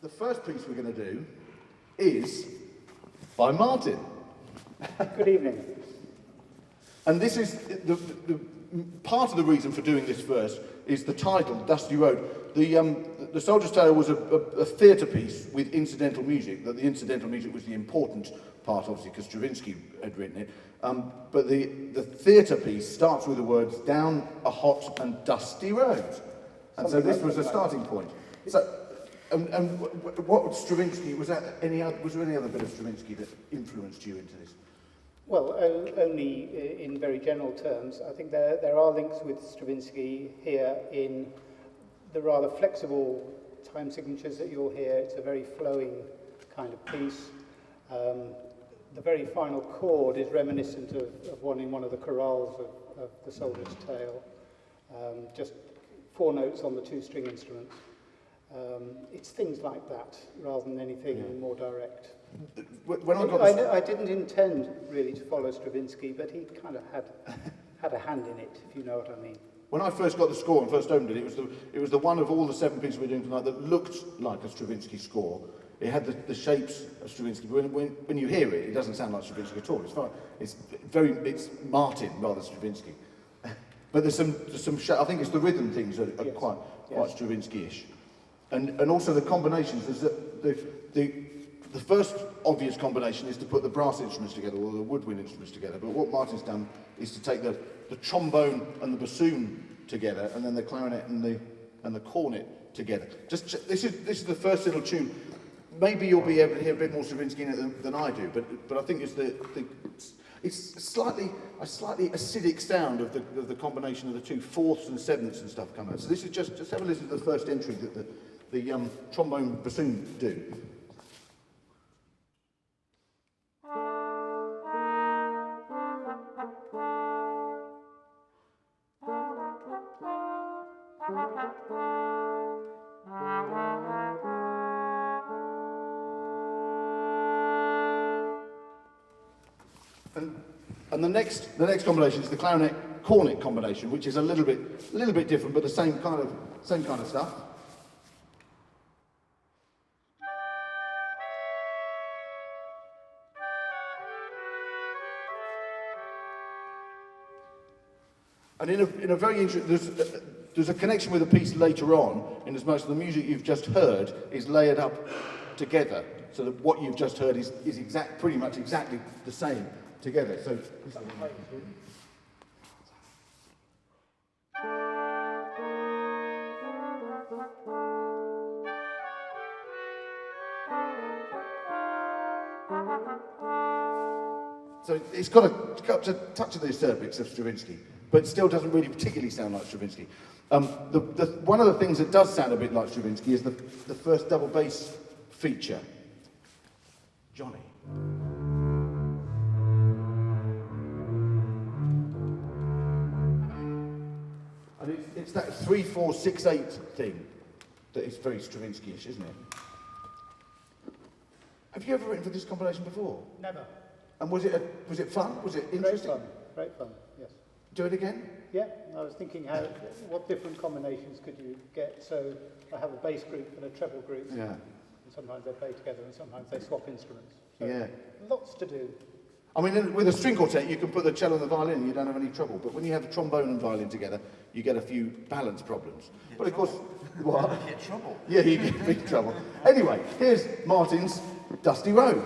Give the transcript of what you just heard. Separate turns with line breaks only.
the first piece we're going to do is by Martin.
Good evening.
And this is, the part of the reason for doing this first is the title, Dusty Road. The Soldier's Tale was a theatre piece with incidental music, that the incidental music was the important part, obviously, because Stravinsky had written it. But the theatre piece starts with the words, down a hot and dusty road. And so this was a starting point. So, and what Stravinsky, was there any other bit of Stravinsky that influenced you into this?
Well, only in very general terms. I think there are links with Stravinsky here in the rather flexible time signatures that you'll hear. It's a very flowing kind of piece. The very final chord is reminiscent of one in one of the chorales of the Soldier's Tale. Just 4 notes on the 2-string instruments. It's things like that, rather than anything more direct.
When
I didn't intend really to follow Stravinsky, but he kind of had a hand in it, if you know what I mean.
When I first got the score and first opened it, it was the one of all the 7 pieces we're doing tonight that looked like a Stravinsky score. It had the shapes of Stravinsky. When you hear it, it doesn't sound like Stravinsky at all. It's fine. It's Martin rather than Stravinsky. But there's some I think it's the rhythm things that are
yes.
quite Stravinsky-ish. And also the combinations. There's the first obvious combination is to put the brass instruments together, or the woodwind instruments together. But what Martin's done is to take the trombone and the bassoon together, and then the clarinet and the cornet together. This is the first little tune. Maybe you'll be able to hear a bit more Stravinsky in it than I do, but I think it's it's a slightly acidic sound of the combination of the 2 fourths and sevenths and stuff come out. So this is just have a listen to the first entry that the trombone bassoon do. And the next combination is the clarinet cornet combination, which is a little bit different, but the same kind of stuff. And in a very interesting, there's a connection with a piece later on, in as much as the music you've just heard is layered up together, so that what you've just heard is pretty much exactly the same together. So. So it's got a touch of the acerbics of Stravinsky, but it still doesn't really particularly sound like Stravinsky. One of the things that does sound a bit like Stravinsky is the first double bass feature. Johnny. And it's that 3-4-6-8 thing that is very Stravinsky-ish, isn't it? Have you ever written for this combination before?
Never.
And was it fun? Was it interesting?
Great fun, yes.
Do it again?
Yeah, I was thinking what different combinations could you get? So I have a bass group and a treble group.
Yeah.
And sometimes they play together and sometimes they swap instruments. So
yeah.
Lots to do.
I mean, with a string quartet, you can put the cello and the violin and you don't have any trouble. But when you have the trombone and violin together, you get a few balance problems. But of course, what?
You get trouble.
Yeah, you get big trouble. Anyway, here's Martin's Dusty Road.